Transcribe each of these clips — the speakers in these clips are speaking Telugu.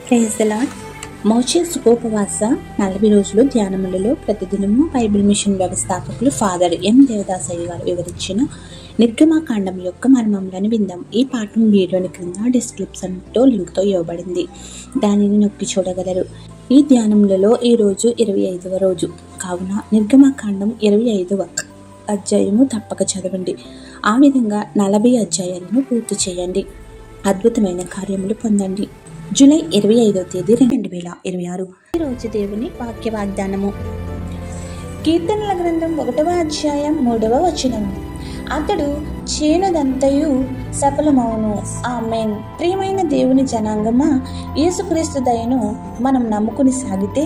Praise the Lord. మోషే సుఖోపవాస 40 రోజులు ధ్యానములలో ప్రతిదినము బైబిల్ మిషన్ వ్యవస్థాపకులు ఫాదర్ ఎం దేవదాసయ్య గారు వివరించిన నిర్గమాకాండం యొక్క మర్మములను విందాం. ఈ పాఠం వీడియోని క్రింద డిస్క్రిప్షన్తో లింక్తో ఇవ్వబడింది, దానిని నొక్కి చూడగలరు. ఈ ధ్యానములలో ఈ రోజు 25వ రోజు కావున నిర్గమాకాండం 25వ అధ్యాయము తప్పక చదవండి. ఆ విధంగా 40 అధ్యాయాలను పూర్తి చేయండి. అద్భుతమైన కార్యములు పొందండి. జూలై 25వ తేదీ 2026. ఈరోజు దేవుని వాక్య వాగ్దానము. కీర్తనల గ్రంథం 1వ అధ్యాయం 3వ వచనము. అతడు చేనుదంతయు సఫలమవును. ఆమేన్. ప్రియమైన దేవుని జనాంగమా, యేసుక్రీస్తు దయను మనం నమ్ముకుని సాగితే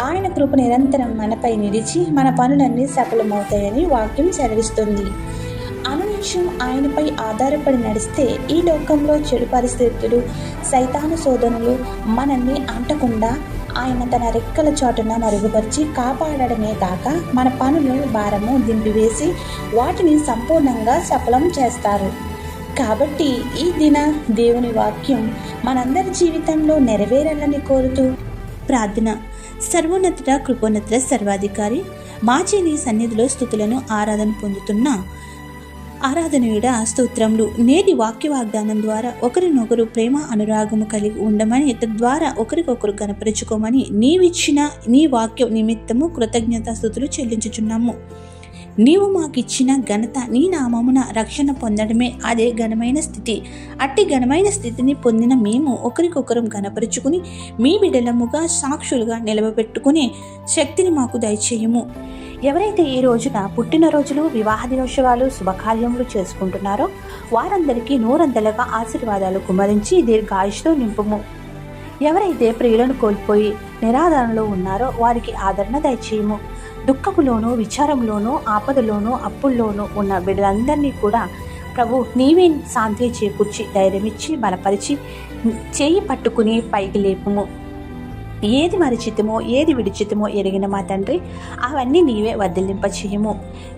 ఆయన కృప నిరంతరం మనపై నిలిచి మన పనులన్నీ సఫలమవుతాయని వాక్యం సెలవిస్తుంది. అనునిత్యం ఆయనపై ఆధారపడి నడిస్తే ఈ లోకంలో చెడు పరిస్థితులు, సైతాను శోధనలు మనల్ని అంటకుండా ఆయన తన రెక్కల చాటున మరుగుపరిచి కాపాడడమే కాక మన పనుల భారము దింపివేసి వాటిని సంపూర్ణంగా సఫలం చేస్తారు. కాబట్టి ఈ దిన దేవుని వాక్యం మనందరి జీవితంలో నెరవేరాలని కోరుతూ ప్రార్థన. సర్వోన్నత కృపోన్నత సర్వాధికారి మాచేని సన్నిధిలో స్తుతులను ఆరాధన పొందుతున్న ఆరాధనయుడ స్తోత్రములు. నేటి వాక్య వాగ్దానం ద్వారా ఒకరినొకరు ప్రేమ అనురాగము కలిగి ఉండమని, తద్వారా ఒకరికొకరు కనపరుచుకోమని నీవిచ్చిన నీ వాక్య నిమిత్తము కృతజ్ఞతాస్తుతులు చెల్లించుచున్నాము. నీవు మాకిచ్చిన ఘనత నీ నామమున రక్షణ పొందడమే అదే ఘనమైన స్థితి. అట్టి ఘనమైన స్థితిని పొందిన మేము ఒకరికొకరం కనపరుచుకుని మీ బిడ్డలముగా సాక్షులుగా నిలబెట్టుకునే శక్తిని మాకు దయచేయము. ఎవరైతే ఈ రోజున పుట్టినరోజులు, వివాహ దినోత్సవాలు, శుభకార్యములు చేసుకుంటున్నారో వారందరికీ నూరంతలుగా ఆశీర్వాదాలు కుమ్మరించి దీర్ఘాయుష్తో నింపుము. ఎవరైతే ప్రియులను కోల్పోయి నిరాదరణలో ఉన్నారో వారికి ఆదరణ దయచేయము. దుఃఖములోనూ, విచారంలోనూ, ఆపదలోనూ, అప్పుల్లోనూ ఉన్న బిడ్డలందరినీ కూడా ప్రభు నీవే శాంతి చేకూర్చి ధైర్యమిచ్చి బలపరిచి చేయి పట్టుకుని పైకి లేపుము. ఏది మరిచితమో ఏది విడిచితమో ఎరిగిన మా తండ్రి, అవన్నీ నీవే వర్ధిల్లింపచేయము.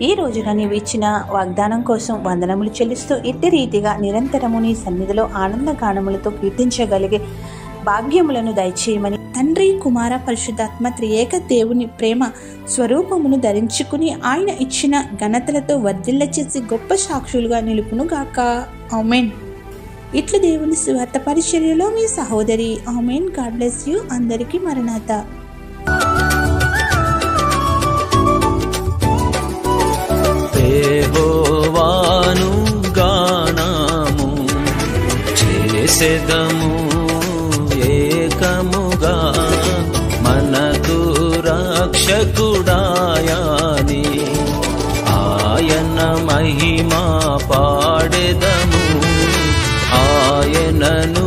ఈ రోజున నీవు ఇచ్చిన వాగ్దానం కోసం వందనములు చెల్లిస్తూ ఇట్టి రీతిగా నిరంతరము నీ సన్నిధిలో ఆనందగానములతో కీర్తించగలిగే భాగ్యములను దయచేయమని తండ్రి, కుమార, పరిశుద్ధాత్మ త్రియేక దేవుని ప్రేమ స్వరూపమును ధరించుకుని ఆయన ఇచ్చిన ఘనతలతో వర్ధిల్ల చేసి గొప్ప సాక్షులుగా నిలుపునుగాక. ఆమేన్. ఇట్లా దేవుని స్వార్థ పరిచర్యలో మీ సహోదరి. ఆమేన్. God bless you. అందరికీ మరణాత. యెహోవాను గానము చేసెదము ఏకముగా, మనకు రక్షకుడాయాని ఆయన మహిమ పాడెదము. ఆయనను